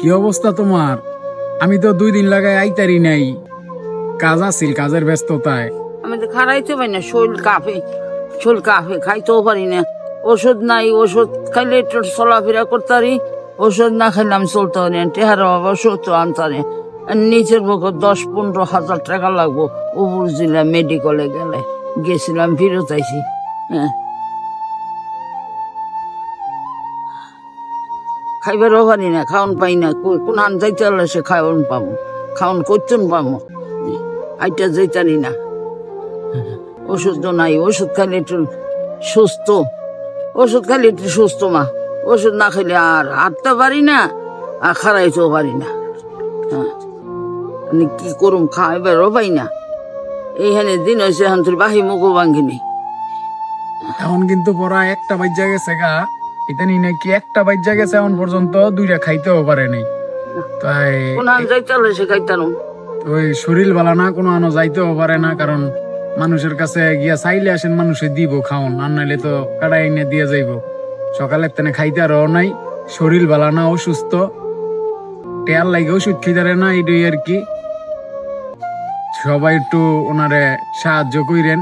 কি অবস্থা তোমার? আমি তো 2 দিন লাগাই আইতারি নাই, কাজ আছিল, কাজের ব্যস্ততায়। আমি তো খারাইতে পারি না, শরীর কাঁপে, খাইতেও পারি না। ওষুধ নাই, ওষুধ খাইলে একটু চলাফেরা করতে পারি, ওষুধ না খাইলে আমি চলতে পারি না। টেহার অভাব, ওষুধ তো আনতে পারি। নিচের পক্ষে 10-15 হাজার টাকা লাগবো উপর জেলা মেডিকেলে গেলে। গেছিলাম, ফিরত আইছি। হ্যাঁ, খাইবারও পারি না, খাওয়ান পাই না। কোন হান যাইতে হলে সে খাওয়ান পাবো, খাওয়ান করতেন পাবো, আইটা যাইতারি না। ওষুধ তো নাই, ওষুধ খাইলে একটু সুস্থ, ওষুধ খাইলে একটু সুস্থ মা। ওষুধ না খাইলে আর হাঁটতে পারি না, আর খারাইতেও পারি না। হ্যাঁ, আমি কি করুম, খাইবারও পাই না। এইখানে দিন হয়েছে, এখন তোর বাহি মুখও ভাঙ্গিনি। এখন কিন্তু পড়া 1টা বাজ্যা গেছে গা, ইতানি নাকি 1টা বাজ্যা গেছে, এখন পর্যন্ত 2টা খাইতেও পারে নাই। তাই কোন হান যাইতে হলে সে খাইতাম। ওই শরীর বালা না, কোনো আনো যাইতেও পারে না, কারণ মানুষের কাছে গিয়া চাইলে আসেন, মানুষে দিব খাওন, আর নাইলে তো কাটাই এনে দিয়ে যাইব। সকালে তেনে খাইতে আরও নাই, শরীর বালা না, অসুস্থ, টেয়ার লাগে ওষুধ খাইতারে না, এটাই আর কি। সবাই একটু ওনারে সাহায্য কইরেন।